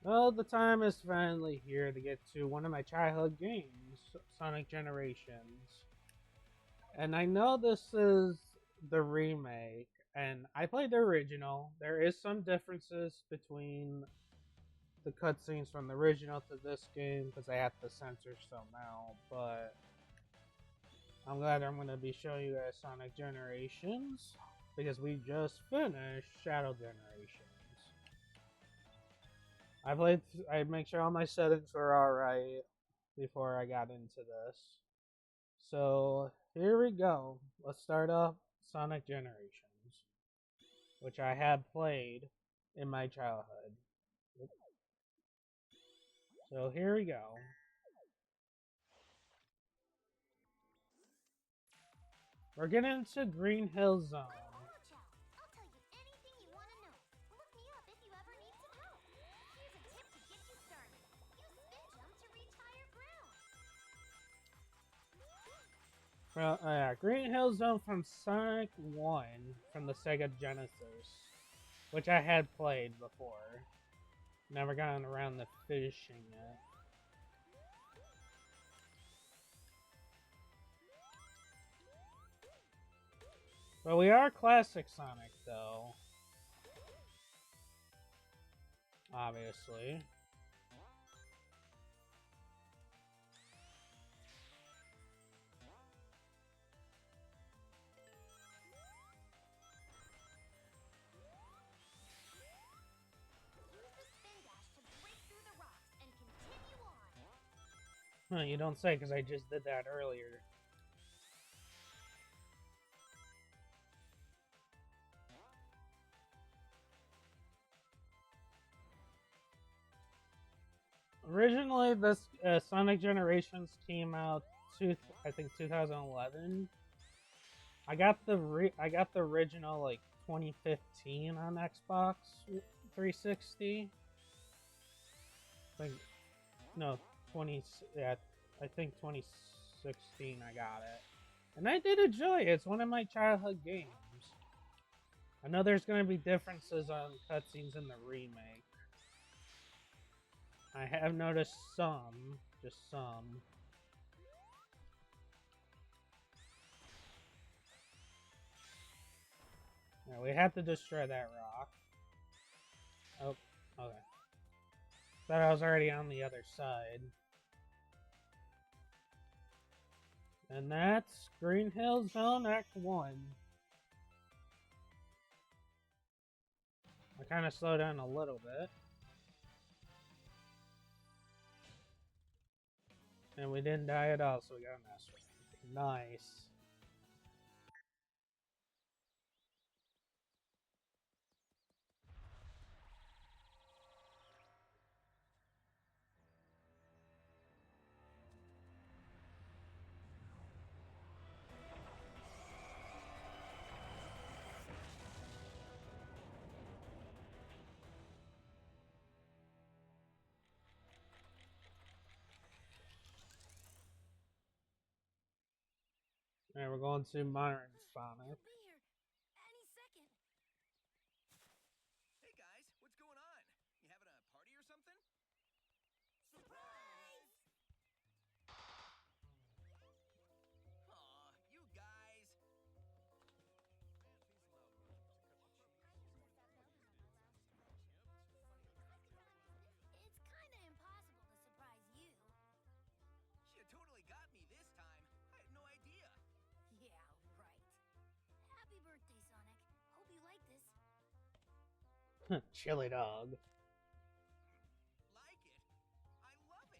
Well, the time is finally here to get to one of my childhood games, Sonic Generations. And I know this is the remake, and I played the original. There is some differences between the cutscenes from the original to this game because I have to censor some out, but I'm glad I'm going to be showing you guys Sonic Generations because we just finished Shadow Generations. I make sure all my settings were alright before I got into this. So here we go. Let's start off Sonic Generations, which I have played in my childhood. So here we go. We're getting into Green Hill Zone. Green Hill Zone from Sonic 1 from the Sega Genesis, which I had played before. Never gotten around to finishing it. But we are classic Sonic, though. Obviously. Huh, you don't say, because I just did that earlier. Originally, this Sonic Generations came out, I think 2011. I got the original like 2015 on Xbox 360. I think no 20 yeah I think 2016 I got it, and I did enjoy it. It's one of my childhood games. I know there's gonna be differences on cutscenes in the remake. I have noticed some, just some. Yeah, we have to destroy that rock. Oh, okay. Thought I was already on the other side. And that's Green Hill Zone Act 1. I kind of slowed down a little bit. And we didn't die at all, so we got an S rank. Nice. Alright, we're going to Modern Sonic. Hey guys, what's going on? You having a party or something? Surprise! Aw, you guys. You totally got me this time. I had no idea. Chili dog. Like it? I love it.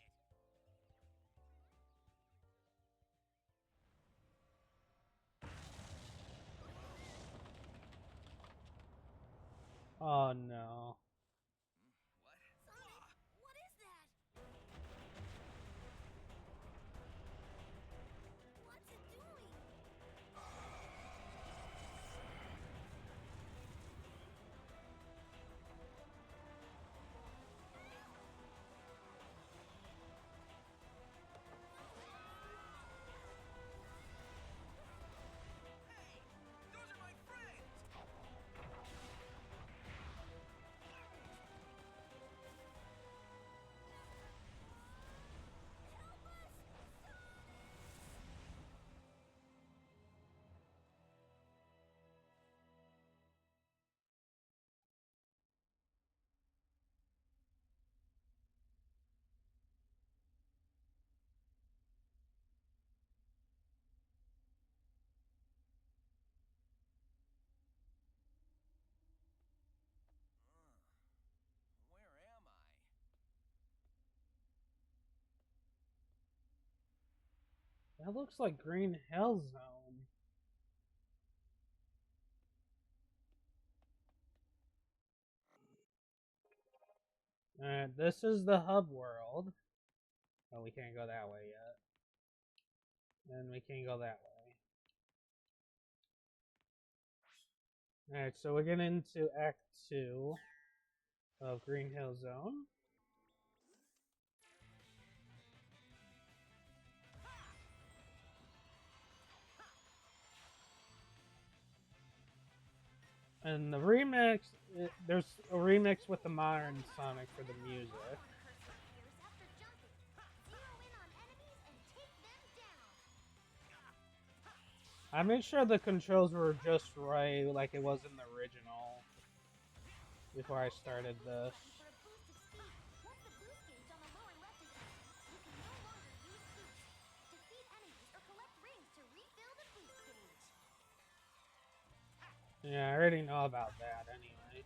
Oh no. What? Hey, those are my friends. That looks like Green Hill Zone. Alright, this is the hub world. Oh, we can't go that way yet. And we can't go that way. Alright, so we're getting into Act 2 of Green Hill Zone. And the remix, there's a remix with the modern Sonic for the music. I made sure the controls were just right, like it was in the original, before I started this. Yeah, I already know about that anyway.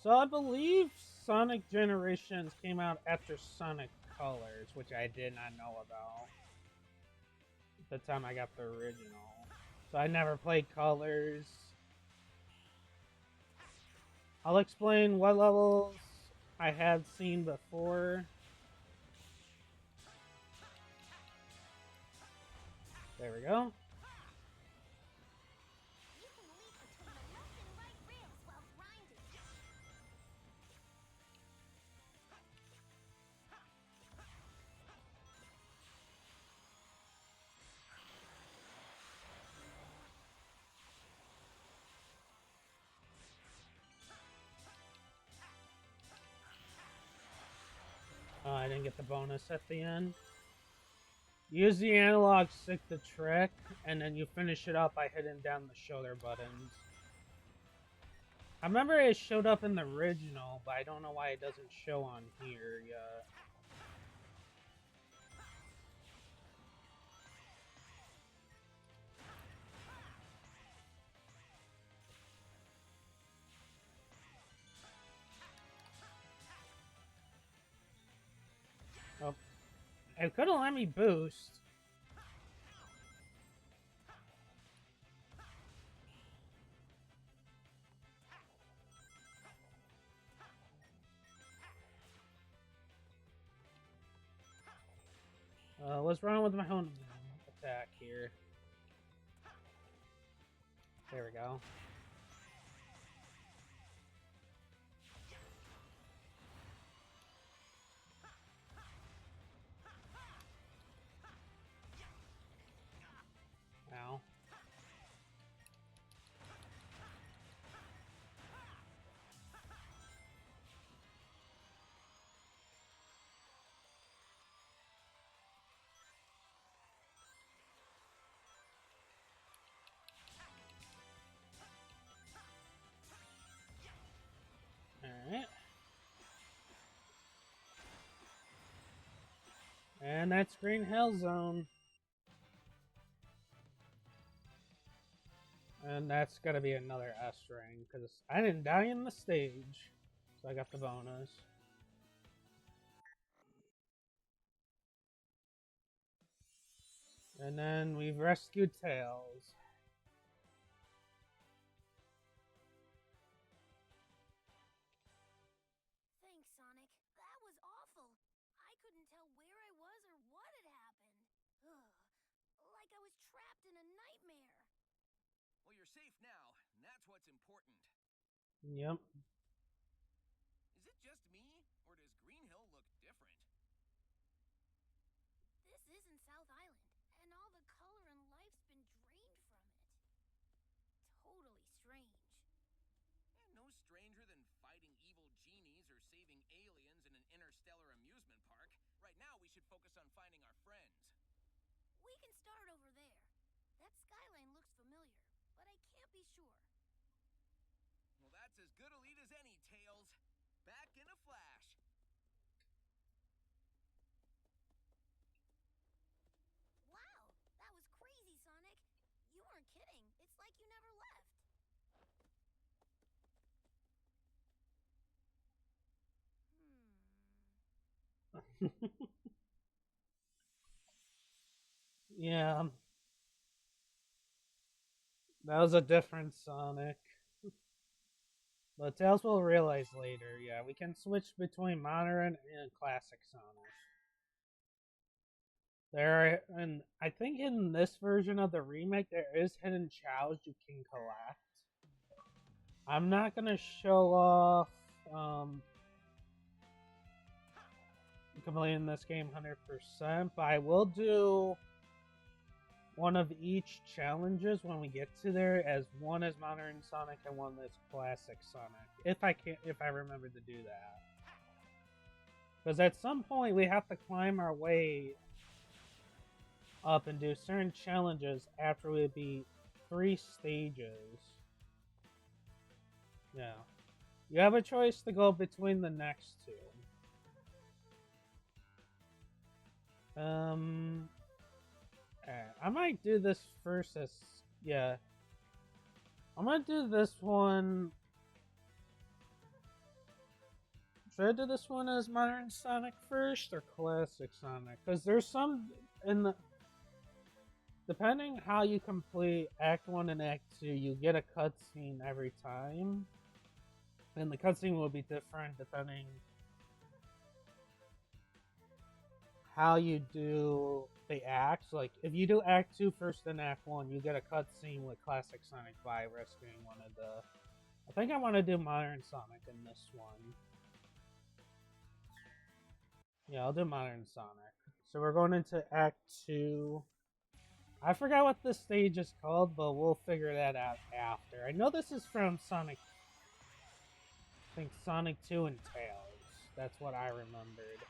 So I believe Sonic Generations came out after Sonic Colors, which I did not know about the time I got the original. So I never played Colors. I'll explain what levels I had seen before. There we go. Oh, I didn't get the bonus at the end. Use the analog stick to trick, and then you finish it up by hitting down the shoulder buttons. I remember it showed up in the original, but I don't know why it doesn't show on here yet. Oh, it could have let me boost. What's wrong with my own attack here? There we go. Ow. Alright. And that's Green Hill Zone. And that's gotta be another S ring, because I didn't die in the stage. So I got the bonus. And then we've rescued Tails. Thanks, Sonic. That was awful. I couldn't tell where I was or what had happened. Ugh. Like I was trapped in a nightmare. Well, you're safe now, and that's what's important. Yep. Is it just me, or does Green Hill look different? This isn't South Island, and all the color and life's been drained from it. Totally strange. And no stranger than fighting evil genies or saving aliens in an interstellar amusement park. Right now, we should focus on finding our friends. We can start over there. That skyline looks familiar, but I can't be sure. Well, that's as good a lead as any, Tails. Back in a flash. Wow, that was crazy, Sonic. You weren't kidding. It's like you never left. Yeah, that was a different Sonic. But Tails will realize later, yeah, we can switch between modern and classic Sonic. And I think in this version of the remake, there is hidden chows you can collect. I'm not gonna show off completing this game 100%, but I will do one of each challenges when we get to there, as one is modern Sonic and one is classic Sonic. If I remember to do that. Because at some point we have to climb our way up and do certain challenges after we beat 3 stages. Yeah. You have a choice to go between the next 2. I might do this first as, yeah. I'm gonna do this one. Should I do this one as modern Sonic first or classic Sonic? Because there's some in the, depending how you complete Act 1 and Act 2, you get a cutscene every time. And the cutscene will be different depending how you do the acts. Like, if you do Act 2 first and Act 1, you get a cutscene with classic Sonic by rescuing one of the... I think I want to do modern Sonic in this one. Yeah, I'll do modern Sonic. So we're going into Act 2. I forgot what this stage is called, but we'll figure that out after. I know this is from Sonic... I think Sonic 2 and Tails. That's what I remembered.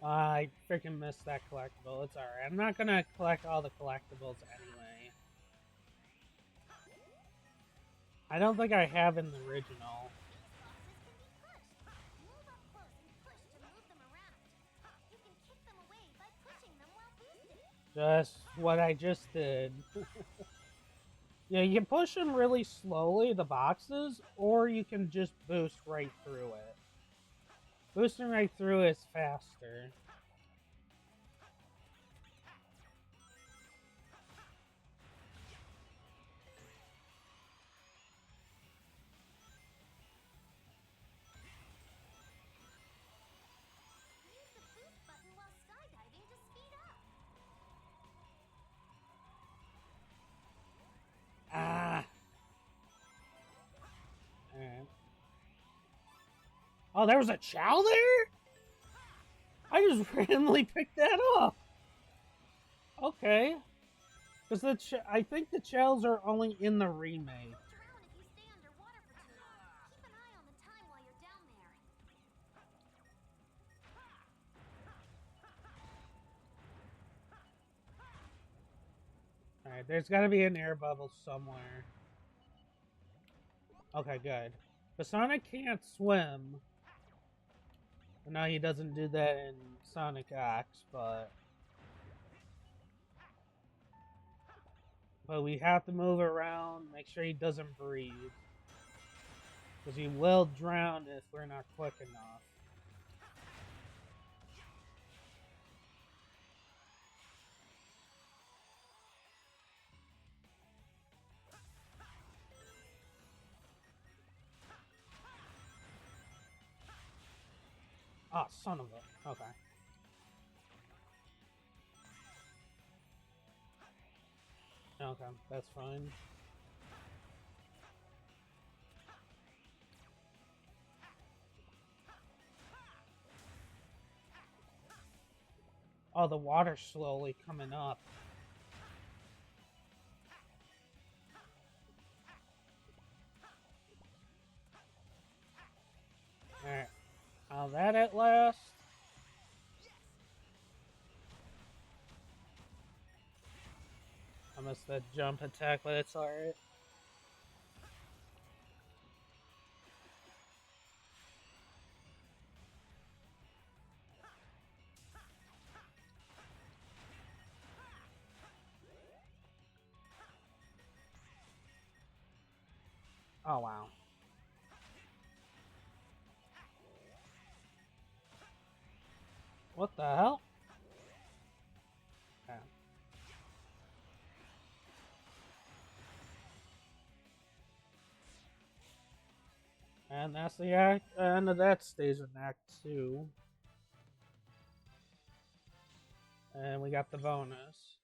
I freaking missed that collectible. It's alright. I'm not gonna collect all the collectibles anyway. I don't think I have in the original. Just what I just did. Yeah, you can push them really slowly, the boxes, or you can just boost right through it. Boosting right through is faster. Ah! Alright. Oh, there was a Chao there? I just randomly picked that up. Okay. Because I think the Chows are only in the remake. Alright, there's gotta be an air bubble somewhere. Okay, good. But Sonic can't swim. No, he doesn't do that in Sonic X, but we have to move around, make sure he doesn't breathe. Because he will drown if we're not quick enough. Oh, son of a... Okay. Okay, that's fine. Oh, the water's slowly coming up. Alright. Now that at last. I missed that jump attack, but it's alright. Oh, wow. What the hell? Okay. And that's the end of that stage in Act 2. And we got the bonus.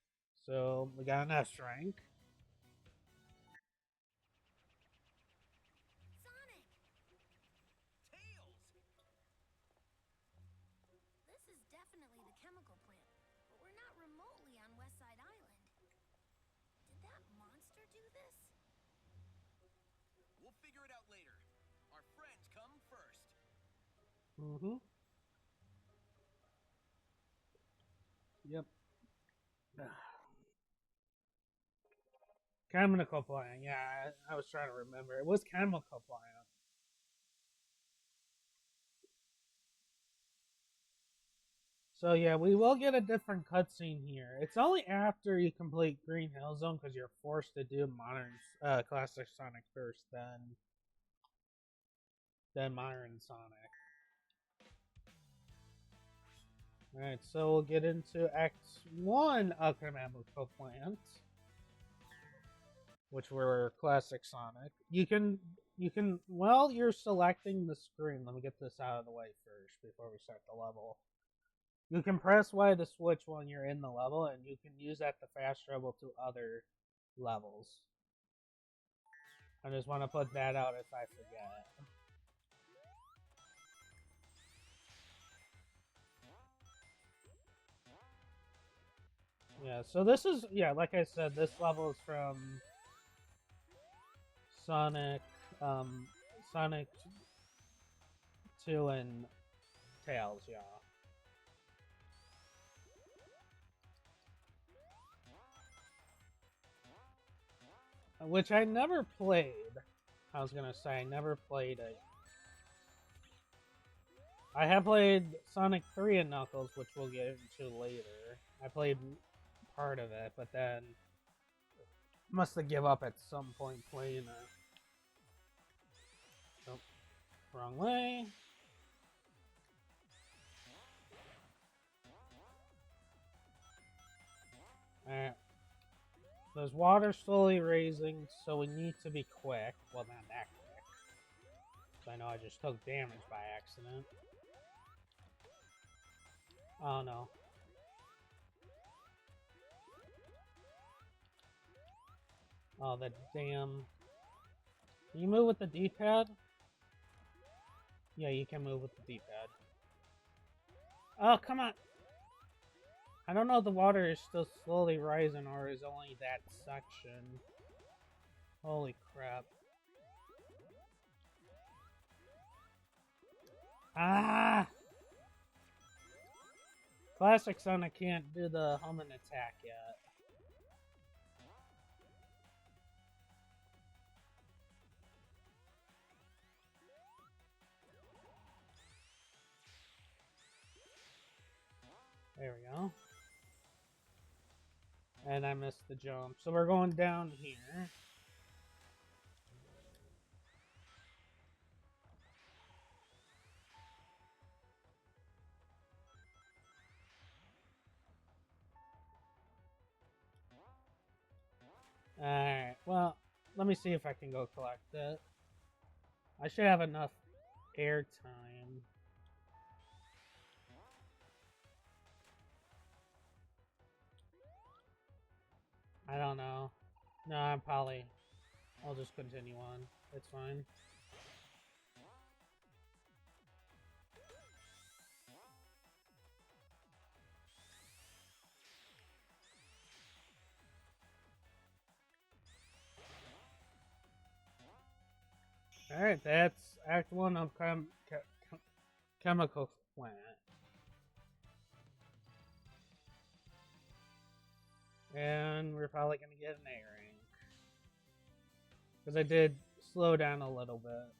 So we got an S rank. Sonic! Tails! This is definitely the chemical plant, but we're not remotely on Westside Island. Did that monster do this? We'll figure it out later. Our friends come first. Mm-hmm. Yep. Chemical plant. Yeah, I was trying to remember. It was chemical plant. So yeah, we will get a different cutscene here. It's only after you complete Green Hill Zone because you're forced to do modern, classic Sonic first, then modern Sonic. All right, so we'll get into Act 1 of Chemical Plant, which were classic Sonic. While you're selecting the screen, let me get this out of the way first before we start the level. You can press Y to switch when you're in the level, and you can use that to fast travel to other levels. I just want to put that out if I forget. Yeah, so this is, yeah, like I said, this level is from Sonic, Sonic 2 and Tails, yeah. Which I never played. I was gonna say, I never played it. I have played Sonic 3 and Knuckles, which we'll get into later. I played part of it, but then must have give up at some point playing it. Oh, wrong way. Alright. There's water slowly raising, so we need to be quick. Well, not that quick. So I know I just took damage by accident. Oh no. Oh, the damn... Can you move with the D-pad? Yeah, you can move with the D-pad. Oh, come on! I don't know if the water is still slowly rising or is only that section. Holy crap. Ah! Classic Sonic can't do the homing attack yet. There we go. And I missed the jump. So we're going down here. Alright, well, let me see if I can go collect it. I should have enough air time. I don't know. No, I'll just continue on. It's fine. Alright, that's Act 1 of Chemical Plant. And we're probably going to get an A rank. Because I did slow down a little bit.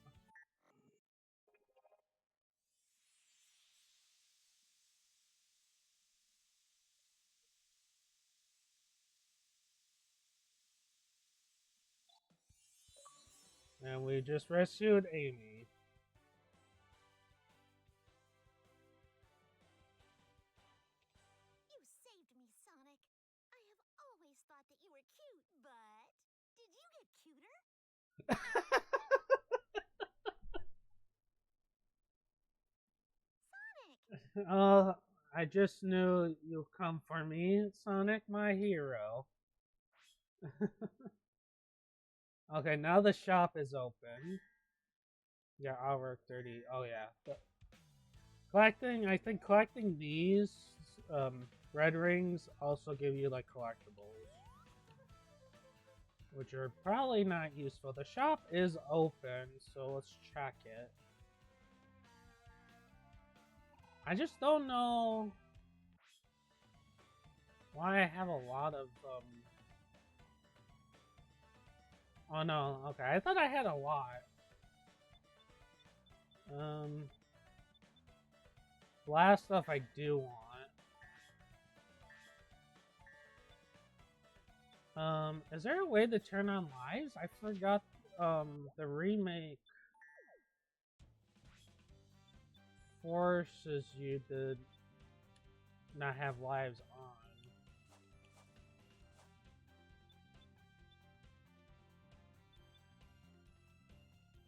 And we just rescued Amy. You saved me, Sonic. I have always thought that you were cute, but did you get cuter? Sonic! I just knew you'll come for me, Sonic, my hero. Okay, now the shop is open. Yeah, I'll work 30. Oh, yeah. I think collecting these red rings also give you like collectibles, which are probably not useful. The shop is open, so let's check it. I just don't know why I have a lot of oh no, okay, I thought I had a lot. Last stuff I do want. Is there a way to turn on lives? I forgot the remake forces you to not have lives on.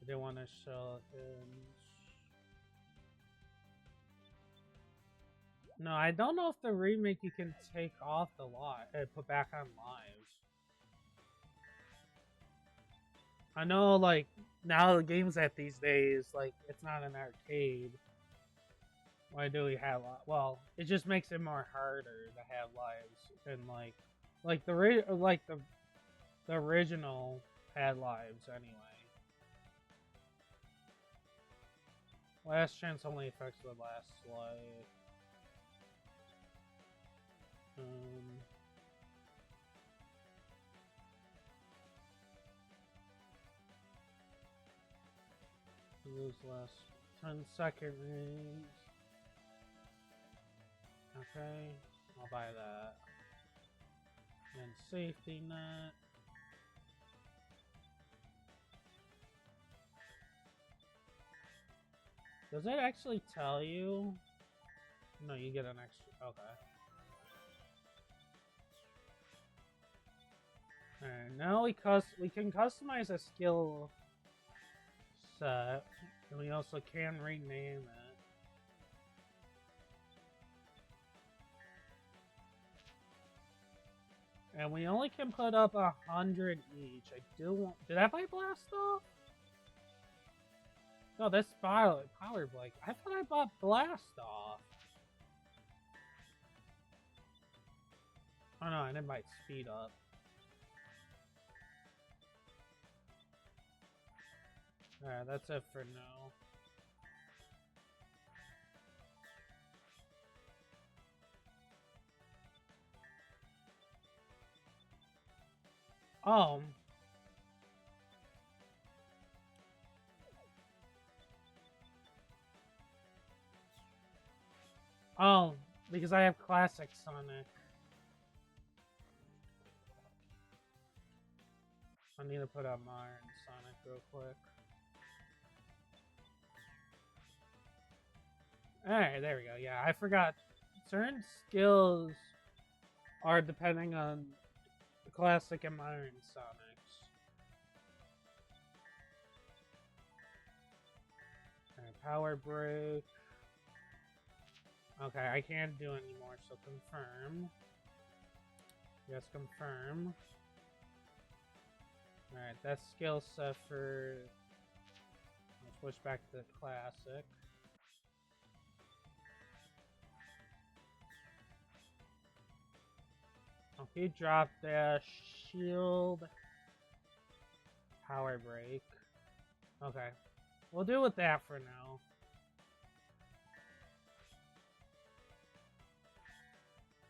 I didn't want to show him. No, I don't know if the remake you can take off the put back on lives. I know, like, now the games at these days, like, it's not an arcade. Why do we have, well, it just makes it more harder to have lives, and like the original had lives anyway. Last chance only affects the last life. Those last 10-second rings. Okay, I'll buy that. And safety net. Does it actually tell you? No, you get an extra. Okay. Alright, now we can customize a skill set, and we also can rename it. And we only can put up 100 each. I do want. Did I buy Blast Off? No, that's Power Blake. I thought I bought Blast Off. Oh no, I didn't buy Speed Up. Alright, that's it for now. Oh, because I have Classic Sonic. I need to put up Modern Sonic real quick. Alright, there we go. Yeah, I forgot. Certain skills are depending on the Classic and Modern Sonics. Alright, Power Break. Okay, I can't do anymore, so confirm. Yes, confirm. Alright, that's skill set for... Let's switch back to Classic. Okay, drop dash, shield, power break. Okay, we'll do with that for now.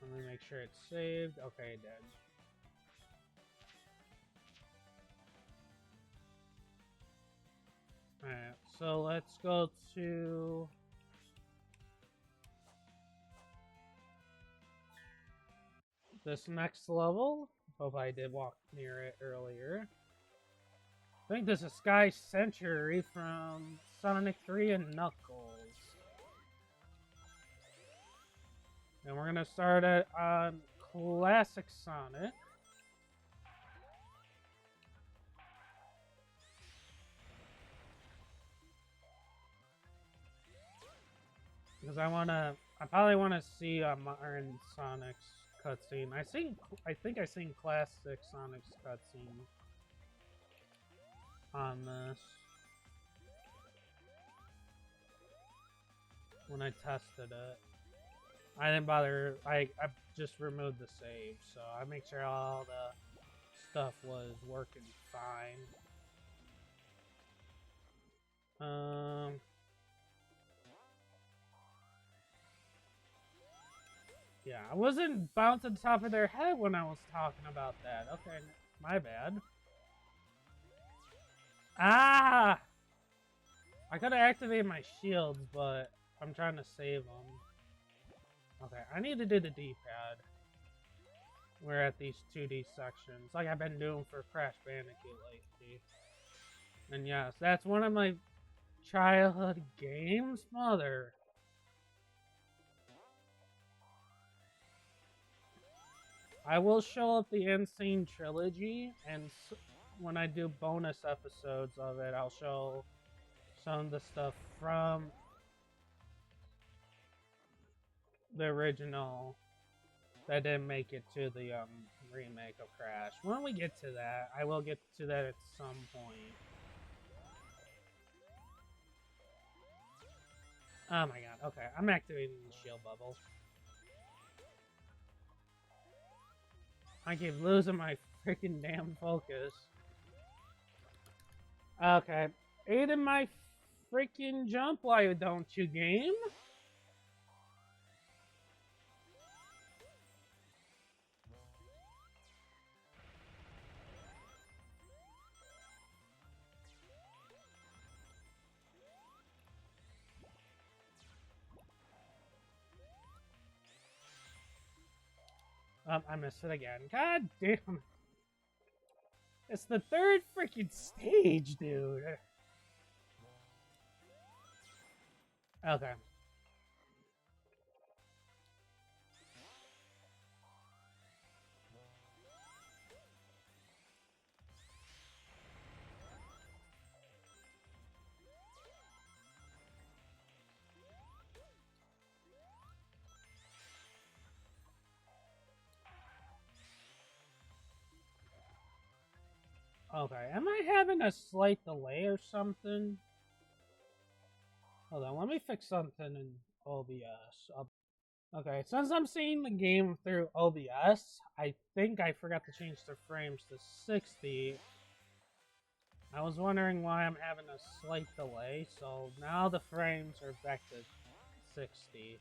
Let me make sure it's saved. Okay, it did. Alright, so let's go to... this next level. Hope I did walk near it earlier. I think this is Sky Century from Sonic 3 and Knuckles. And we're gonna start it on Classic Sonic. Because I probably wanna see modern Sonic's cutscene. I think I seen Classic Sonic's cutscene on this when I tested it. I didn't bother. I just removed the save, so I make sure all the stuff was working fine. Yeah, I wasn't bouncing top of their head when I was talking about that. Okay, my bad. Ah! I could have activated my shields, but I'm trying to save them. Okay, I need to do the D-pad. We're at these 2D sections, like I've been doing for Crash Bandicoot lately. And yes, that's one of my childhood games, mother. I will show up the N. Sane Trilogy, and when I do bonus episodes of it, I'll show some of the stuff from the original that didn't make it to the remake of Crash. When we get to that, I will get to that at some point. Oh my god, okay, I'm activating the shield bubble. I keep losing my freaking damn focus. Okay, aid in my freaking jump, why don't you, game? I missed it again. God damn. It's the third freaking stage, dude. Okay. Okay, am I having a slight delay or something? Hold on, let me fix something in OBS. Okay, since I'm seeing the game through OBS, I think I forgot to change the frames to 60. I was wondering why I'm having a slight delay, so now the frames are back to 60.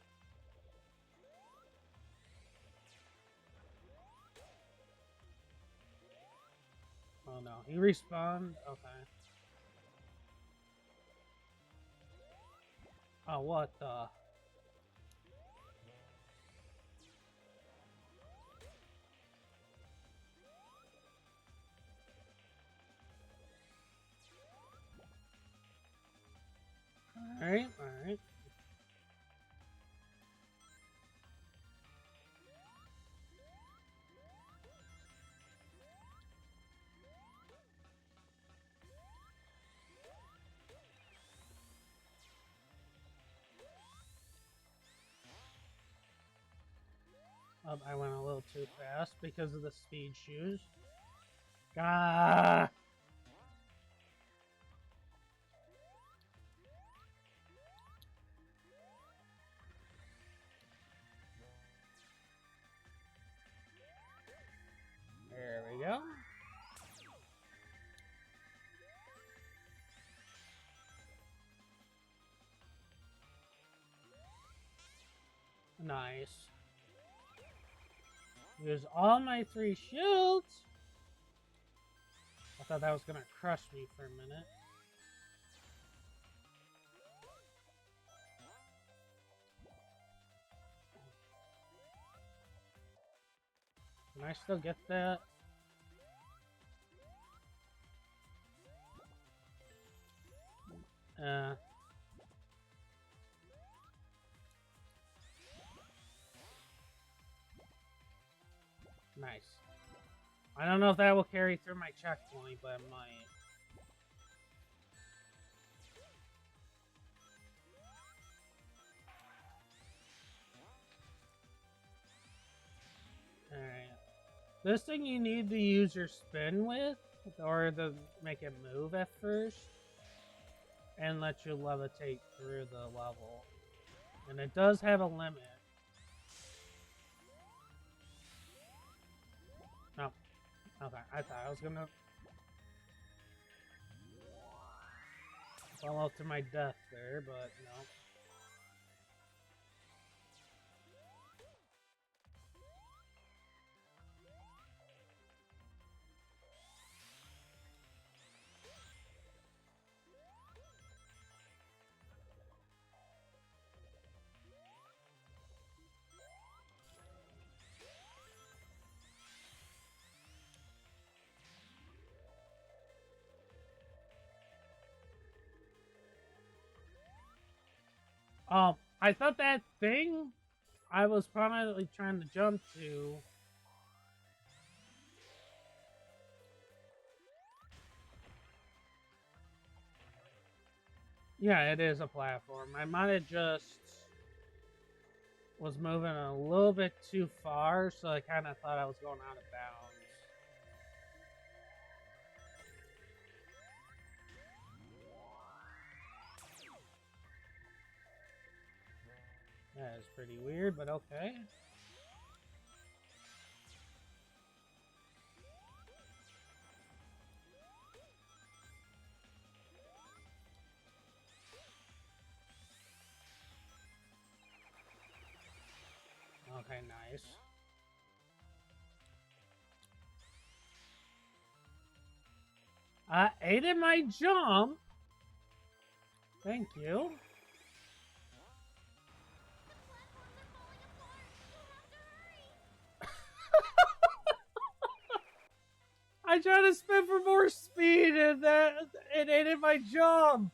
Oh no, he respawned? Okay. Oh, what the? Alright, alright. I went a little too fast because of the speed shoes. Ah! There we go. Nice. Use all my 3 shields. I thought that was gonna crush me for a minute. Can I still get that? Nice. I don't know if that will carry through my checkpoint, but it might. Alright. This thing you need to use your spin with, or to make it move at first, and let you levitate through the level. And it does have a limit. No. Okay, I thought I was gonna fall to my death there, but no. I thought that thing I was probably trying to jump to. Yeah, it is a platform. I might have just was moving a little bit too far, so I kind of thought I was going out of bounds. That is pretty weird, but okay. Okay, nice. I aided my jump. Thank you. I tried to spin for more speed, and that it aided my jump.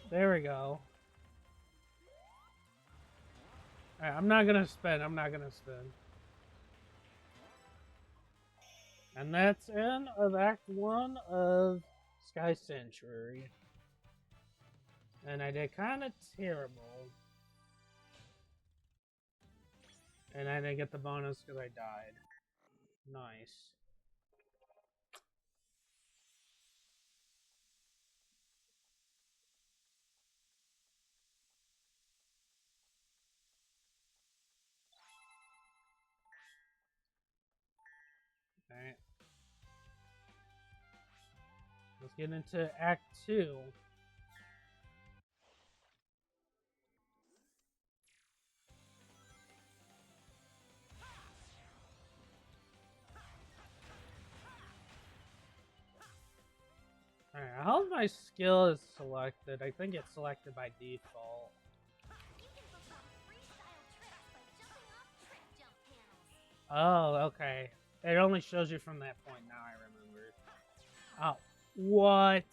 There we go. Alright, I'm not gonna spin. I'm not gonna spin. And that's end of Act 1 of Sky Sanctuary. And I did kind of terrible. And I didn't get the bonus because I died. Nice. Alright. Let's get into Act 2. Alright, I hope my skill is selected. I think it's selected by default. You can perform freestyle tricks by jumping off trick jump panels. Oh, okay. It only shows you from that point now, I remember. Oh, what?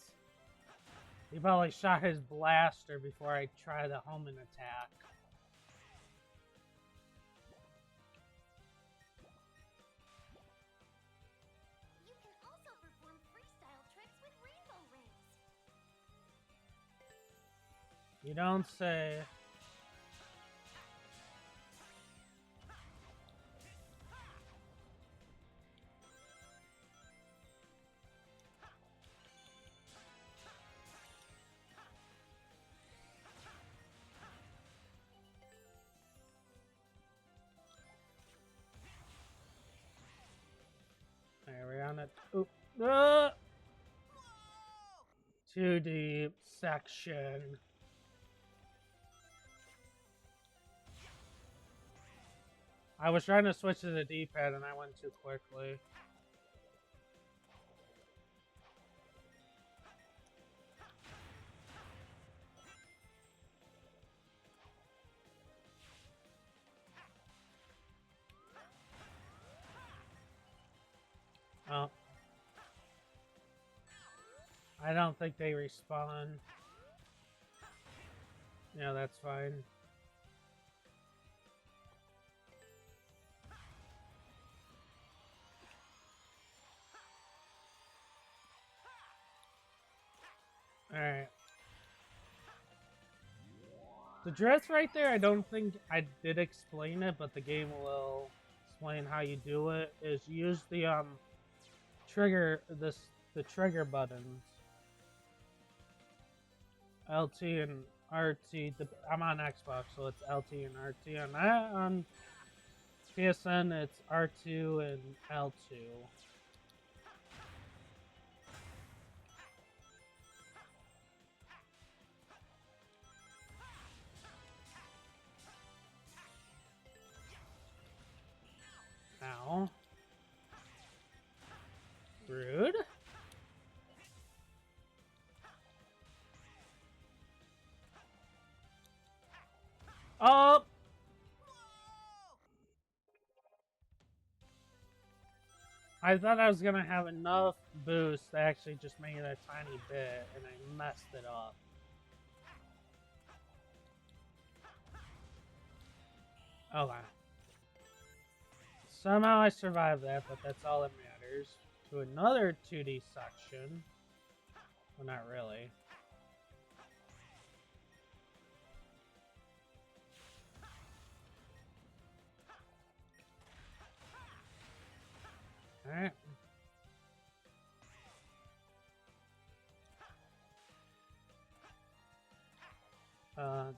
He probably shot his blaster before I tried the homing attack. You can also perform freestyle tricks with rainbow rings. You don't say. Alright, we're on it. Oop. 2D section. I was trying to switch to the D-pad and I went too quickly. Oh. I don't think they respawn. Yeah, that's fine. Alright. The dress right there, I don't think I did explain it, but the game will explain how you do it. Is use the trigger the trigger buttons. LT and RT. I'm on Xbox, so it's LT and RT. On PSN, it's R2 and L2. Ow. Rude. Oh! I thought I was gonna have enough boost to actually just make it a tiny bit, and I messed it up. Oh wow. Somehow I survived that, but that's all that matters. To another 2D section. Well, not really. Alright.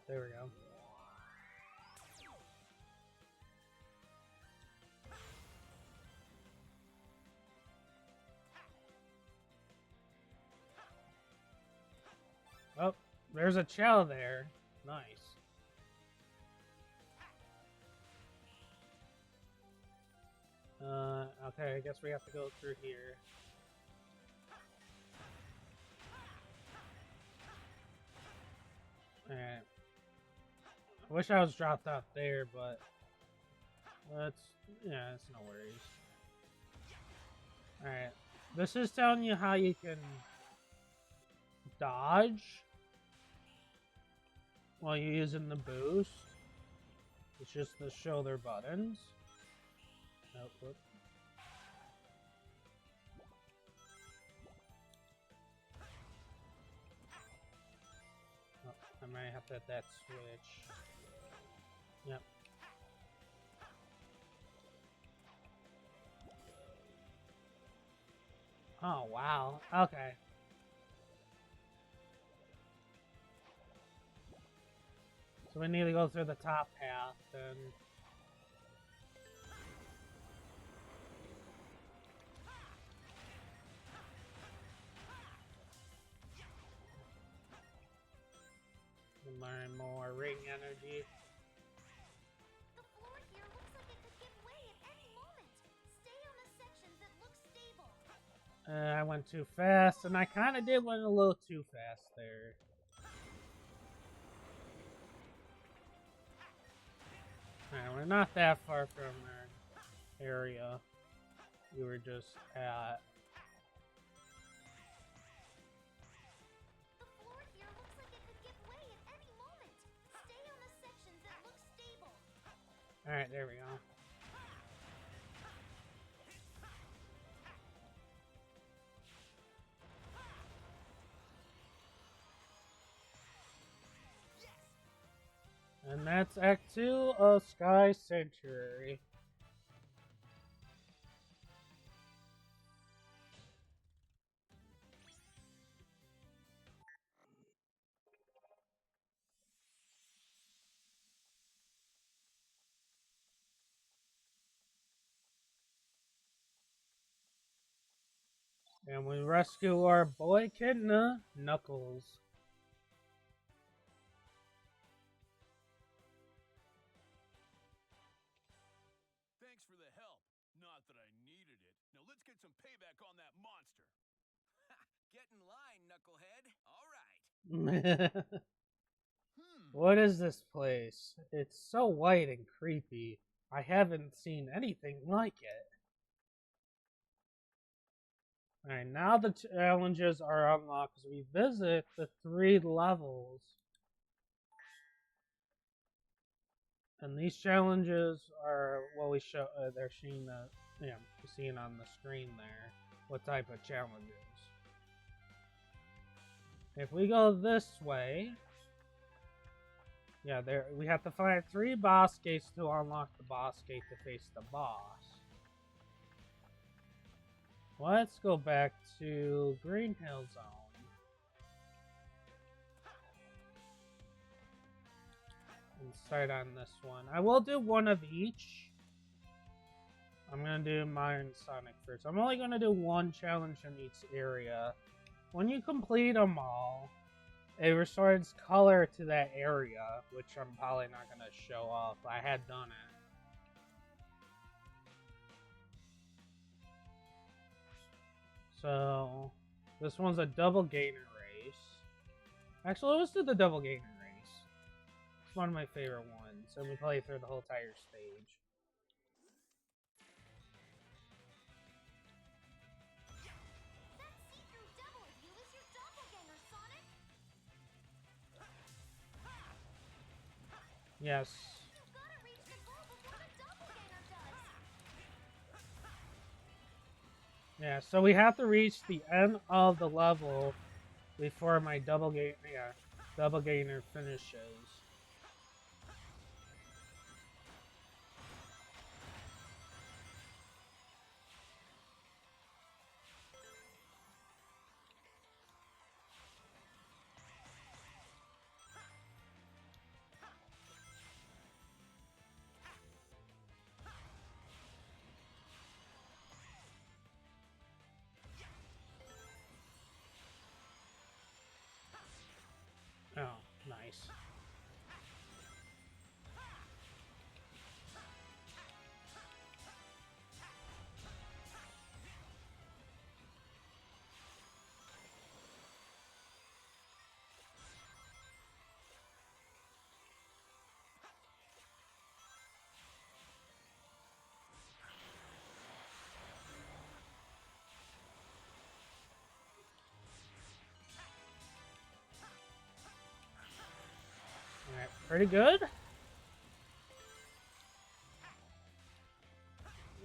There we go. Oh, there's a Chell there. Nice. Okay, I guess we have to go through here. Alright. I wish I was dropped out there, but that's it's no worries. Alright. This is telling you how you can dodge while you're using the boost. It's just the shoulder buttons. Oh, whoop. Oh, I might have to hit that switch. Yep. Oh, wow. Okay. So we need to go through the top path, and learn more ring energy. The floor here looks like it could give way at any moment. Stay on the sections that look stable. I went too fast, and I kind of did went a little too fast there. Alright, we're not that far from our area we were just at. The floor here looks like it could give way at any moment. Stay on the sections that look stable. Alright, there we go. And that's Act 2 of Sky Sanctuary. And we rescue our boy Echidna, Knuckles. Thanks for the help. Not that I needed it. Now let's get some payback on that monster. Get in line, knucklehead. All right. What is this place? It's so white and creepy. I haven't seen anything like it. Alright, now the challenges are unlocked as we visit the 3 levels. And these challenges are what we show. They're seeing you're seeing on the screen there what type of challenges. If we go this way, yeah, there we have to find 3 boss gates to unlock the boss gate to face the boss. Let's go back to Green Hill Zone. And start on this one. I will do one of each. I'm gonna do Mario and Sonic first. I'm only gonna do one challenge in each area. When you complete them all, it restores color to that area, which I'm probably not gonna show off. I had done it. So, this one's a double gainer race. Actually, let's do the double gainer race. It's one of my favorite ones, and we play through the whole entire stage. That see-through devil of you is your doppelganger, Sonic! Yes. You've gotta reach the goal before the doppelganger does! Yeah, so we have to reach the end of the level before my double gainer finishes. Oh, nice. Alright, pretty good.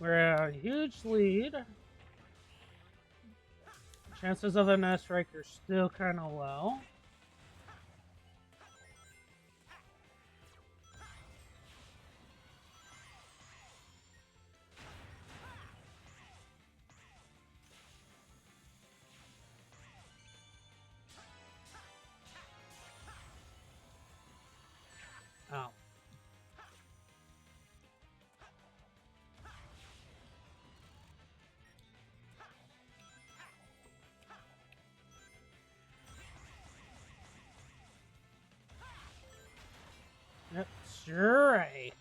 We're a huge lead. Chances of an S-Strike are still kind of low. Oh. Yep, strike.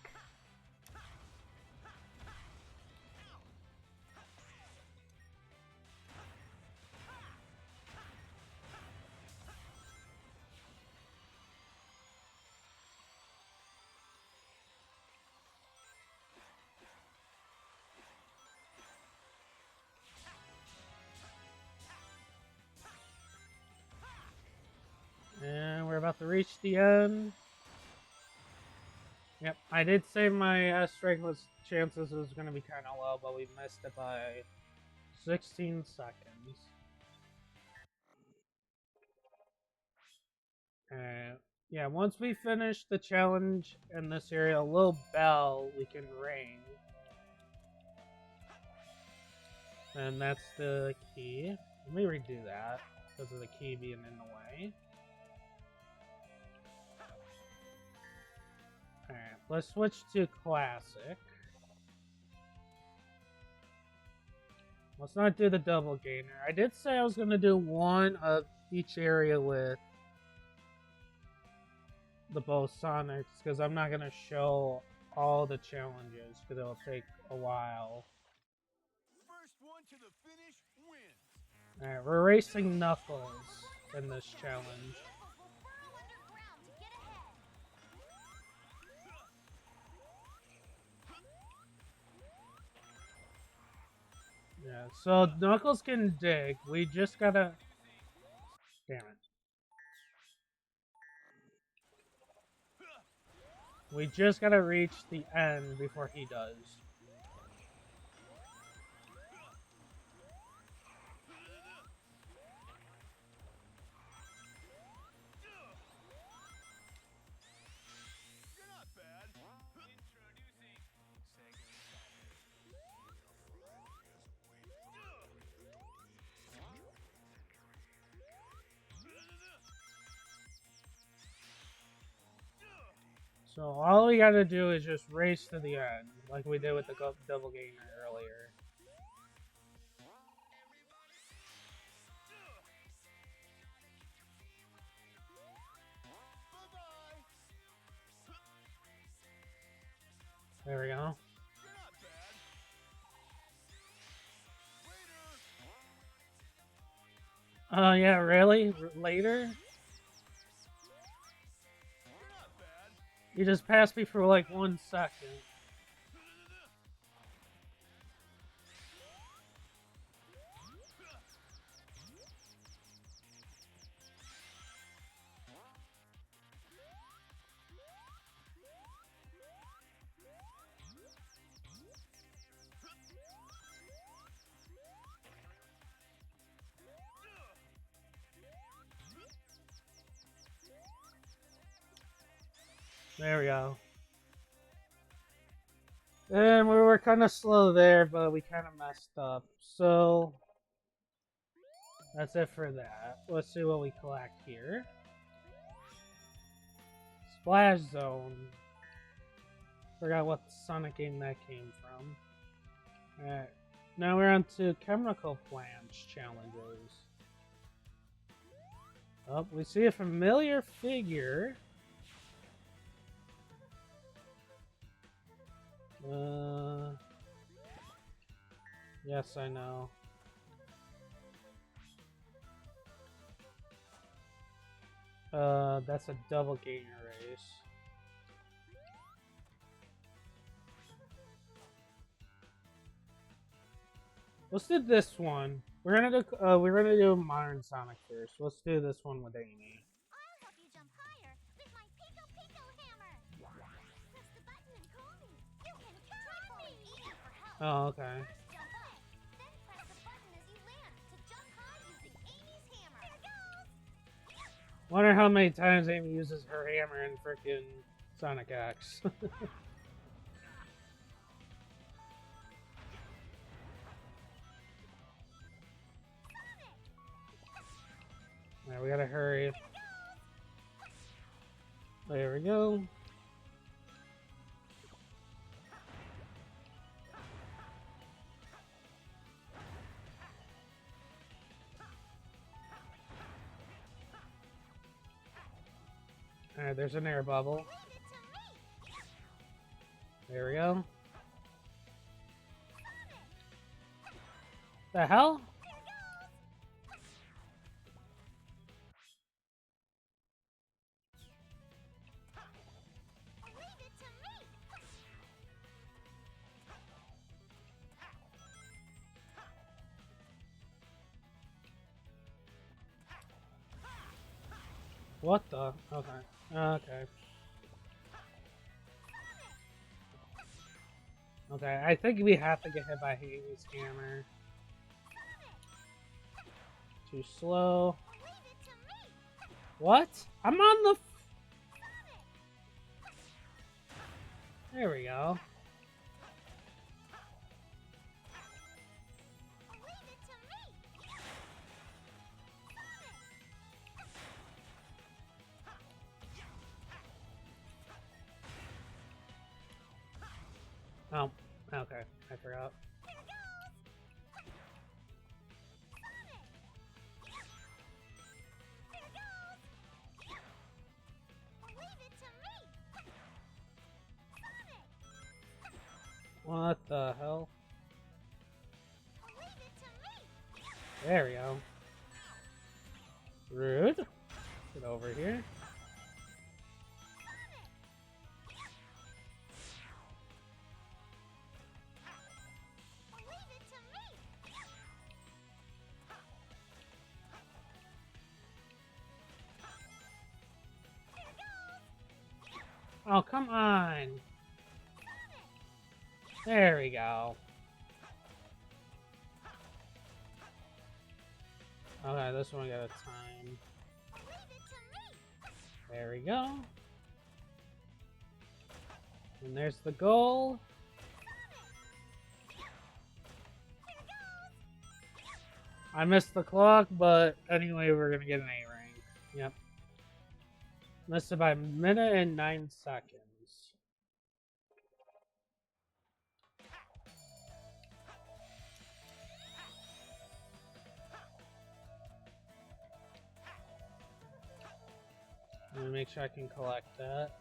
And we're about to reach the end. Yep, I did say my S-Strike chances was going to be kind of low, but we missed it by 16 seconds. And yeah, once we finish the challenge in this area, a little bell we can ring. And that's the key. Let me redo that because of the key being in the way. Alright, let's switch to classic. Let's not do the double gainer. I did say I was going to do one of each area with the both Sonics because I'm not going to show all the challenges because it'll take a while. First one to the finish wins. Alright, we're racing Knuckles in this challenge. Knuckles will burrow underground to get ahead! Yeah, so Knuckles can dig. We just gotta... Damn it. We just gotta reach the end before he does. So all we gotta do is just race to the end, like we did with the double gamer earlier. There we go. Oh yeah, really? Later? You just passed me for like 1 second. There we go. And we were kind of slow there, but we kind of messed up. So, that's it for that. Let's see what we collect here. Splash Zone. Forgot what Sonic game that came from. Alright. Now we're on to Chemical Plants challenges. Oh, we see a familiar figure. Yes, I know. That's a double gainer race. Let's do this one. We're gonna do Modern Sonic first. Let's do this one with Amy. I'll help you jump higher with my Pico Pico hammer. Press the button and call me. You can try calling Amy for help. Oh, okay. First jump up, then press the button as you land to jump high using Amy's hammer. Here goes. Wonder how many times Amy uses her hammer in frickin' Sonic X. Alright, we gotta hurry. There we go. Alright, there's an air bubble. There we go. The hell? What the? Okay. Okay. Okay, I think we have to get hit by Amy's hammer. Too slow. What? I'm on the... There we go. Oh, okay. I forgot. What the hell? There we go. Rude. Get over here. Oh, come on. There we go. Okay, this one got a time. There we go. And there's the goal. I missed the clock, but anyway, we're gonna get an A rank. Yep. Missed it by a minute and 9 seconds. Let me make sure I can collect that.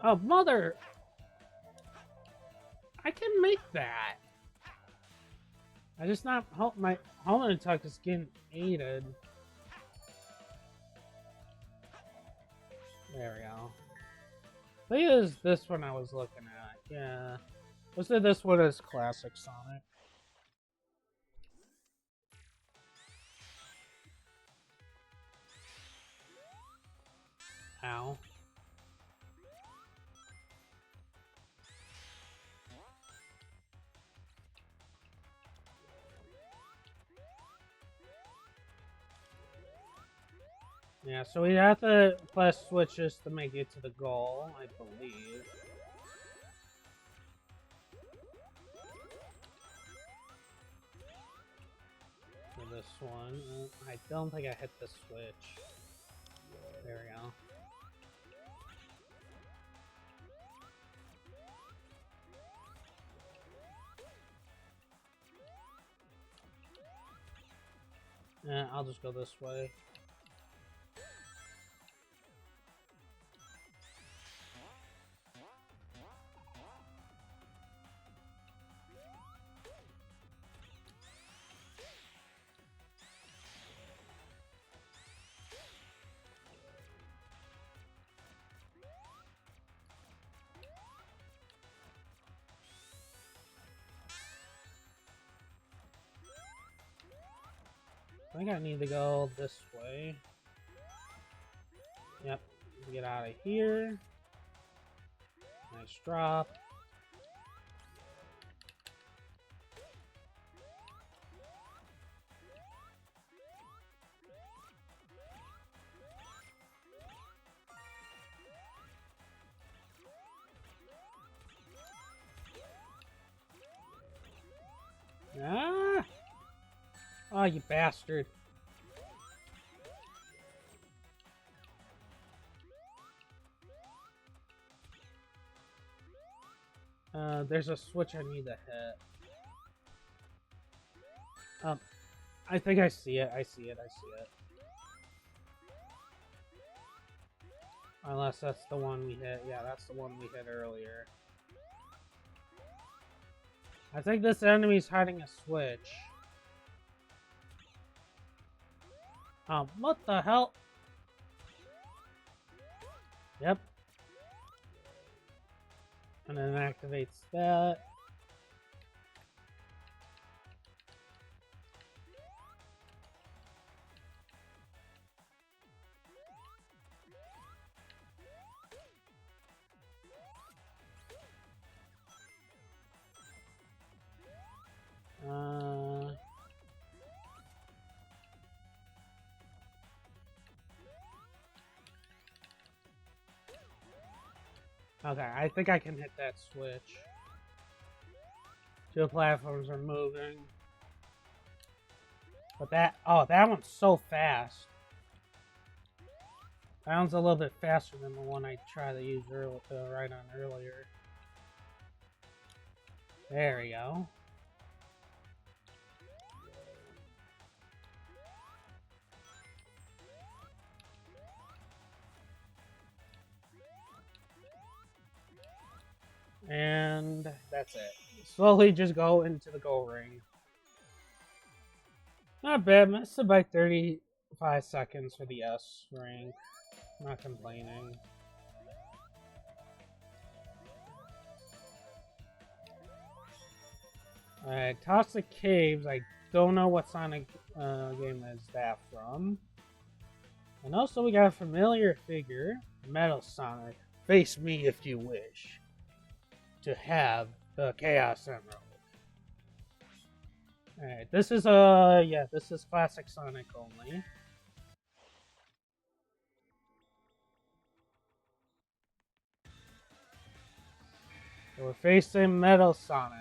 Oh, mother! I can make that! I just not hope my home attack is getting aided. There we go. I think it was this one I was looking at. Yeah. Let's say this one is classic Sonic. Ow. Yeah, so we have to press switches to make it to the goal, I believe. For this one, I don't think I hit the switch. There we go. Yeah, I'll just go this way. I think I need to go this way. Yep, get out of here. Nice drop. Ah! Oh, you bastard. There's a switch I need to hit. I think I see it. I see it. Unless that's the one we hit. Yeah, that's the one we hit earlier. I think this enemy's hiding a switch. What the hell? Yep. And then it activates that. Okay, I think I can hit that switch. Two platforms are moving. But that one's so fast. That one's a little bit faster than the one I tried to use right on earlier. There we go. And that's it. Slowly just go into the goal ring. Not bad, missed by 35 seconds for the S rank. Not complaining. Alright, Toxic Caves. I don't know what Sonic game is that from. And also we got a familiar figure, Metal Sonic. Face me if you wish to have the Chaos Emerald. Alright, this is this is classic Sonic only. So we're facing Metal Sonic.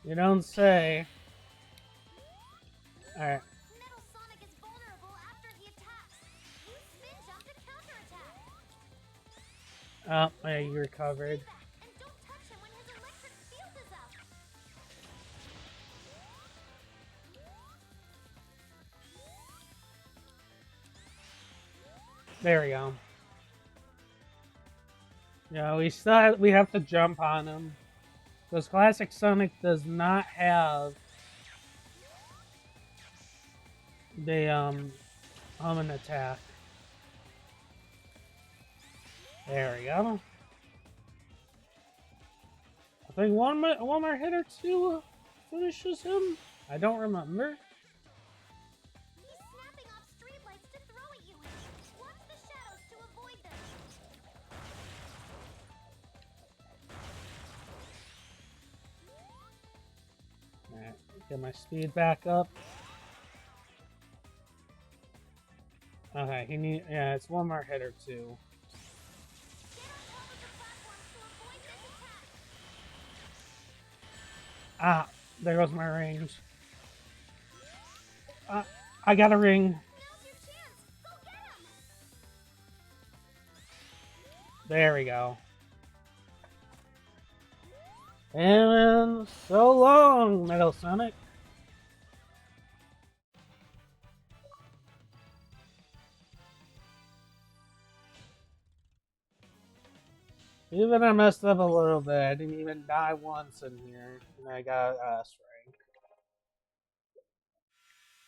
You don't say. Alright. Metal Sonic is vulnerable after he attacks. Use spin jump to counterattack. Oh, yeah, you recovered. And don't touch him when his electric field is up. There we go. Yeah, we have to jump on him. Because Classic Sonic does not have the an attack. There we go. I think one more hit or two finishes him. I don't remember. He's snapping off streetlights to throw at you. Watch the shadows to avoid them. Alright, get my speed back up. Okay, yeah, it's one more hit or two. Get on top of the platforms to avoid this attack. Ah, there goes my rings. I got a ring. Now's your chance. Go get him. There we go. And so long, Metal Sonic. Even I messed up a little bit. I didn't even die once in here, and I got S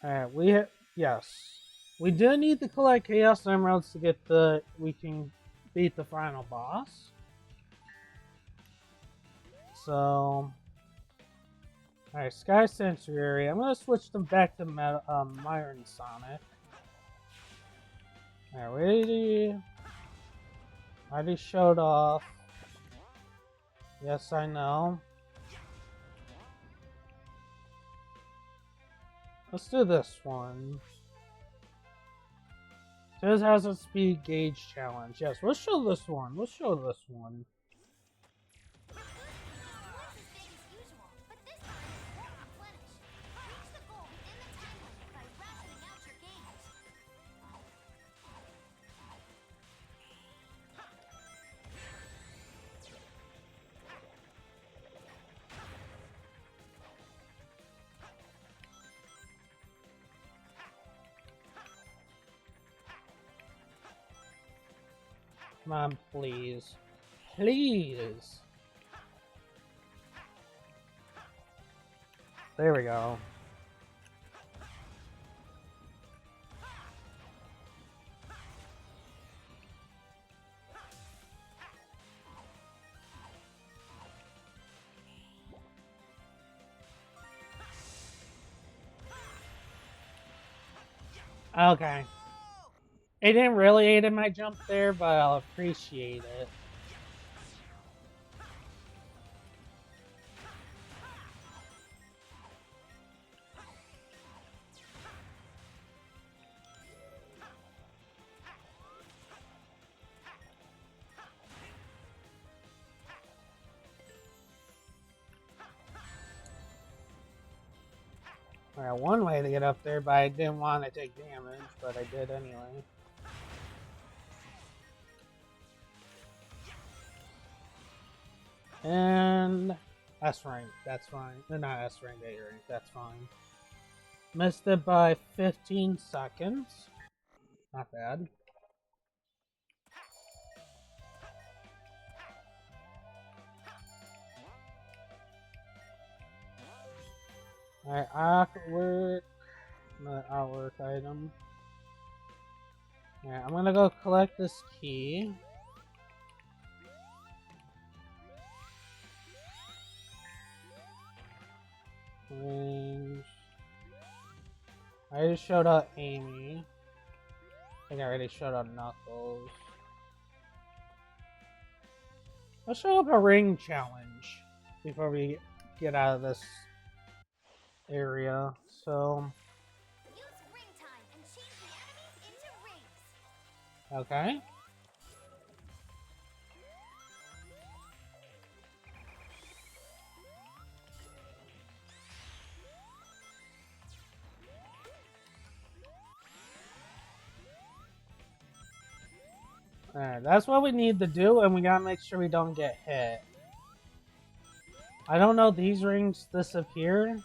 rank. Alright, yes. We do need to collect Chaos Emeralds to get we can beat the final boss. So, alright, Sky Sanctuary. I'm gonna switch them back to Myron Sonic. Alright, already showed off. Yes, I know. Let's do this one. This has a speed gauge challenge. Yes, let's show this one. Let's show this one. Twice as big as usual, but this time it won't replenish. Reach the goal within the time limit by rationing out your games. Come on, please. Please. There we go. Okay. It didn't really aid in my jump there, but I'll appreciate it. Alright, one way to get up there, but I didn't want to take damage, but I did anyway. And S rank, that's fine. No, not S rank, A rank, that's fine. Missed it by 15 seconds. Not bad. Alright, artwork. Another artwork item. Alright, I'm gonna go collect this key. Range. I just showed out Amy. I think I already showed out Knuckles. Let's show up a ring challenge before we get out of this area. So, Use ring time and change the enemies into rings. okay. Alright, that's what we need to do, and we gotta make sure we don't get hit. I don't know, these rings disappear.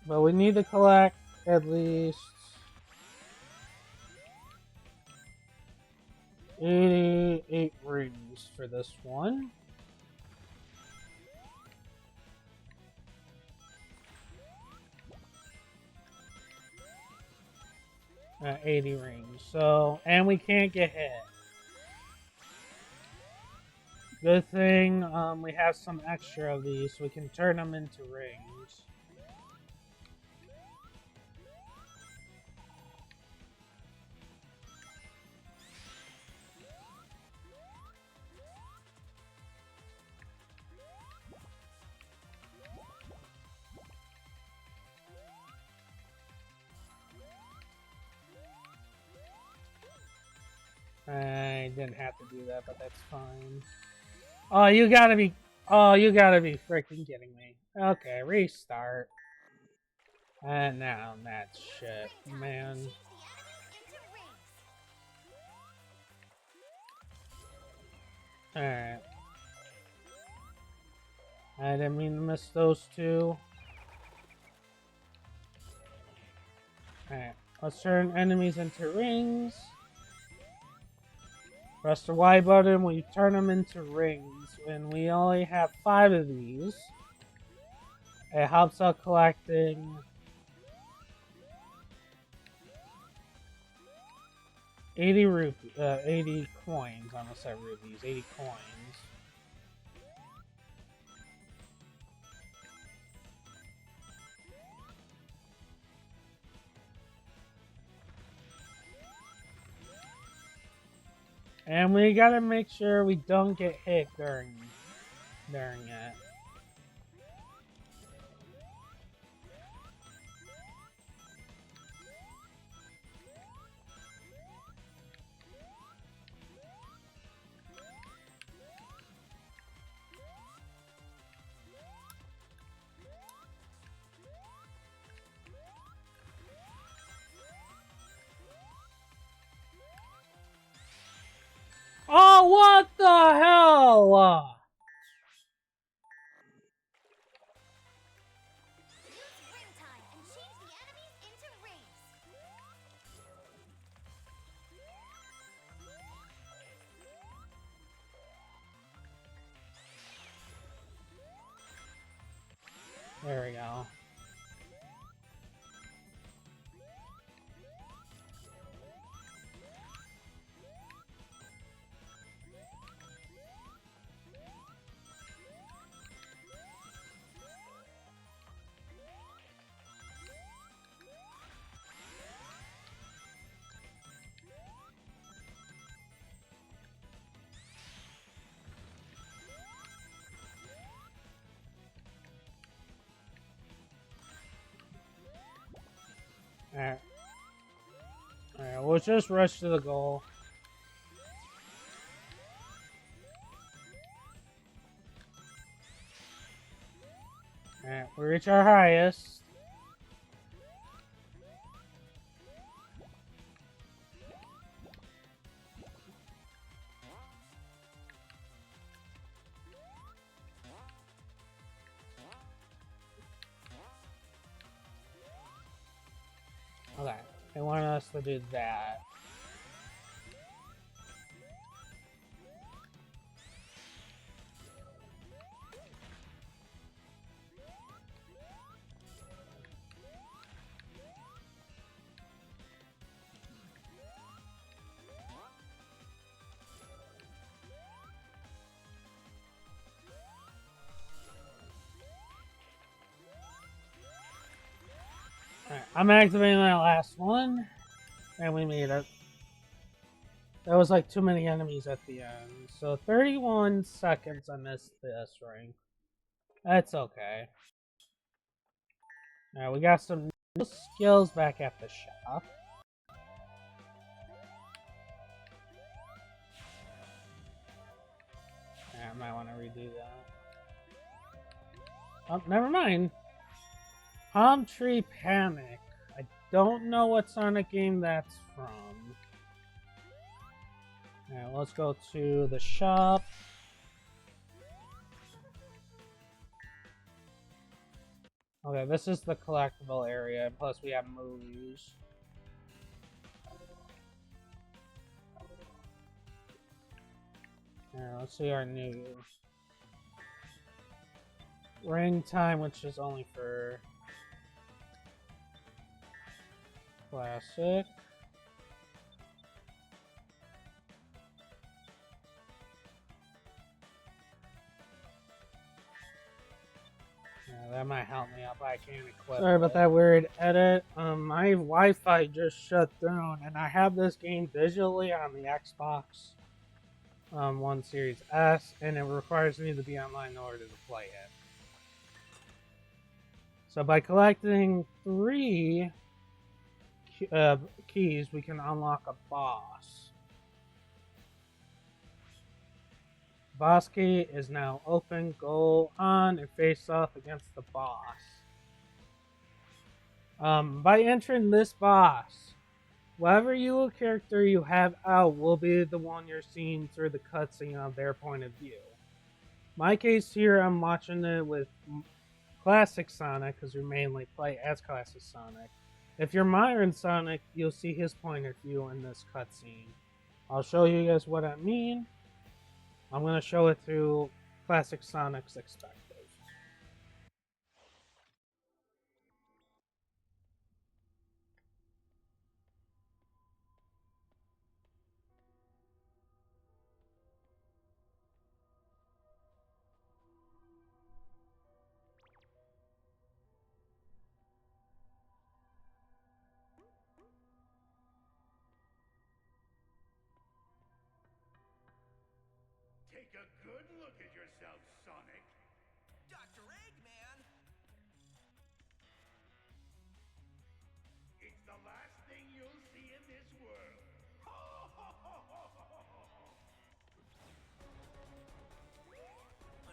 But we need to collect at least 88 rings for this one. 80 rings. So, and we can't get hit. Good thing we have some extra of these so we can turn them into rings. I didn't have to do that, but that's fine. Oh, you gotta be freaking kidding me. Okay, restart. And now that shit, man. Alright. I didn't mean to miss those two. Alright, let's turn enemies into rings. Press the Y button, we turn them into rings. And we only have 5 of these. It helps out collecting 80 coins. I almost said rupees, 80 coins. And we gotta make sure we don't get hit during it. Oh, what the hell? There we go. Alright. Alright, we'll just rush to the goal. Alright, we reach our highest. Okay, they want us to do that. Alright, I'm activating that last one, and we made it. That was like too many enemies at the end. So 31 seconds I missed this ring. That's okay. Alright, we got some new skills back at the shop. I might want to redo that. Oh, never mind. Palm Tree Panic. don't know what Sonic game that's from. Alright, let's go to the shop. Okay, this is the collectible area, plus we have movies. Alright, let's see our news. Ring time, which is only for classic. Yeah, that might help me out, but I can't equip. Sorry about that weird edit. My Wi-Fi just shut down, and I have this game visually on the Xbox One Series S, and it requires me to be online in order to play it. So by collecting 3 keys, we can unlock a boss. Boss key is now open. Go on and face off against the boss. By entering this boss, whatever character you have out will be the one you're seeing through the cutscene of their point of view. My case here, I'm watching it with Classic Sonic, because we mainly play as Classic Sonic. If you're Myron Sonic, you'll see his point of view in this cutscene. I'll show you guys what I mean. I'm going to show it through Classic Sonic's perspective. Take a good look at yourself, Sonic. Dr. Eggman! It's the last thing you'll see in this world.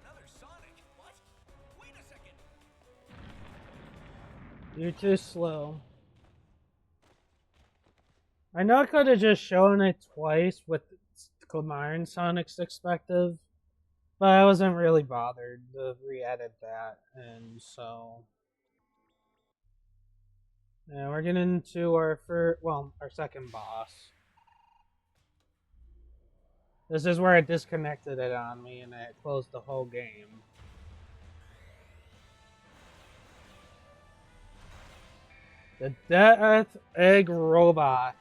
Another Sonic? What? Wait a second. You're too slow. I know I could have just shown it twice with Myron Sonic's perspective, but I wasn't really bothered to re-edit that, and so yeah, we're getting into our our second boss. This is where it disconnected it on me and it closed the whole game. The Death Egg Robot.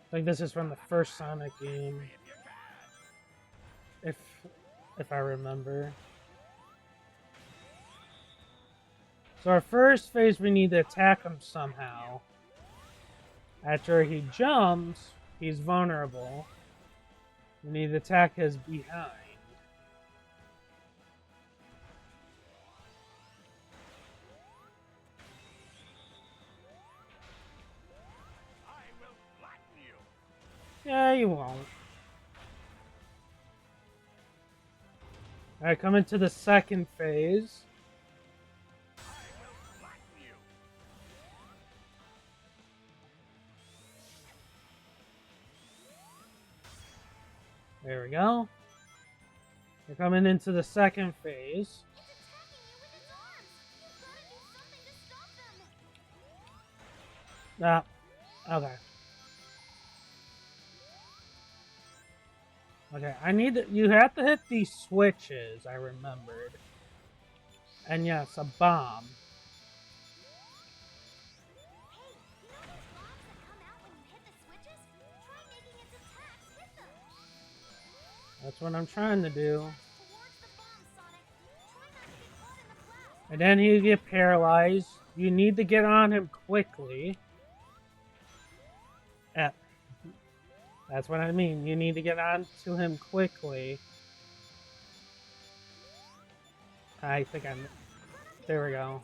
I think this is from the first Sonic game, if I remember. So our first phase, we need to attack him somehow. After he jumps, he's vulnerable. We need to attack his behind. Yeah, you won't. Alright, coming to the second phase. There we go. We're coming into the second phase. Ah, okay. Okay, you have to hit these switches, I remembered. And yes, a bomb. That's what I'm trying to do. And then you get paralyzed. You need to get on him quickly. That's what I mean. You need to get on to him quickly. I think there we go.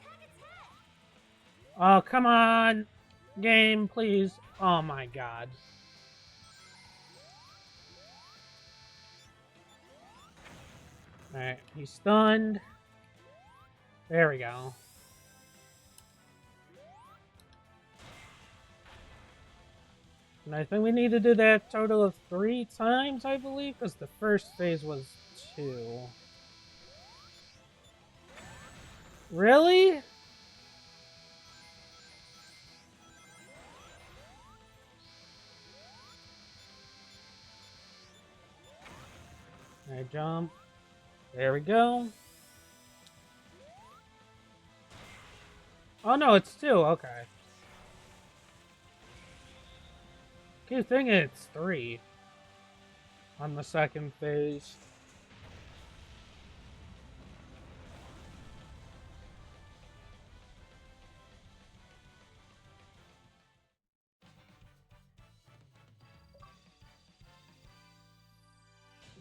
Oh, come on! Game, please. Oh my god. Alright, he's stunned. There we go. And I think we need to do that a total of 3 times, I believe, because the first phase was 2. Really? I jump. There we go. Oh no, it's 2. Okay. Keep thinking it's 3 on the second phase.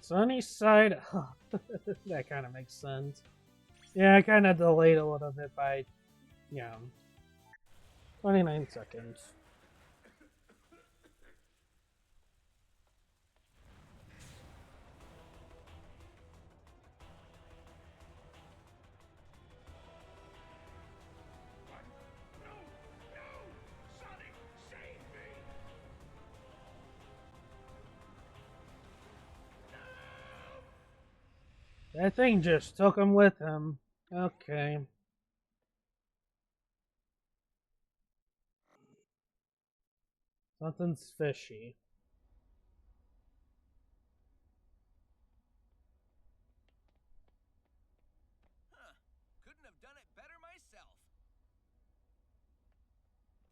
Sunny side up. That kind of makes sense. Yeah, I kind of delayed a little bit by, 29 seconds. That thing just took him with him. Okay. Something's fishy. Huh. Couldn't have done it better myself.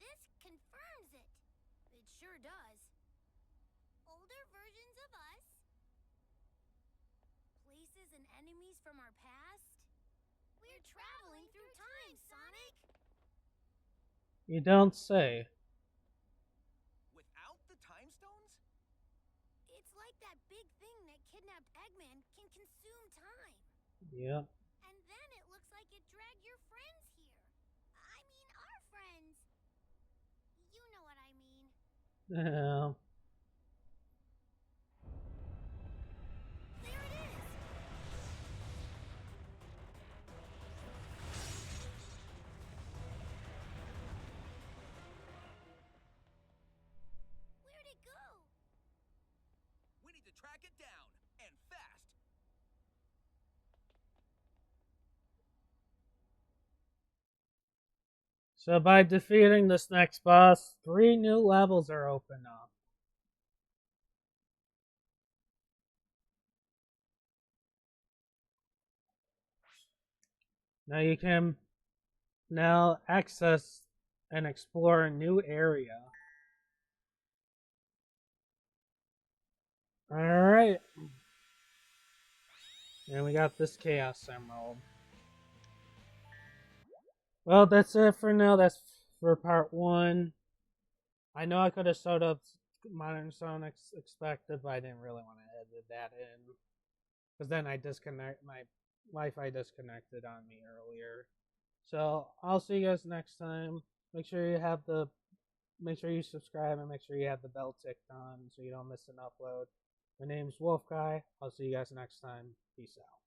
This confirms it. It sure does. Older versions of us. Places and enemies from our past. We're traveling through time, Sonic. You don't say. Without the time stones? It's like that big thing that kidnapped Eggman can consume time. Yep. And then it looks like it dragged your friends here. I mean, our friends. You know what I mean. Yeah. There it is. Where'd it go? We need to track it down, and fast. So by defeating this next boss, 3 new levels are open up. Now you can now access and explore a new area. Alright. And we got this Chaos Emerald. Well, that's it for now. That's for part 1. I know I could have showed up Modern Sonic expected, but I didn't really want to edit that in. Because then my Wi-Fi disconnected on me earlier. So I'll see you guys next time. Make sure you subscribe and make sure you have the bell ticked on so you don't miss an upload. My name's Wolf Guy. I'll see you guys next time. Peace out.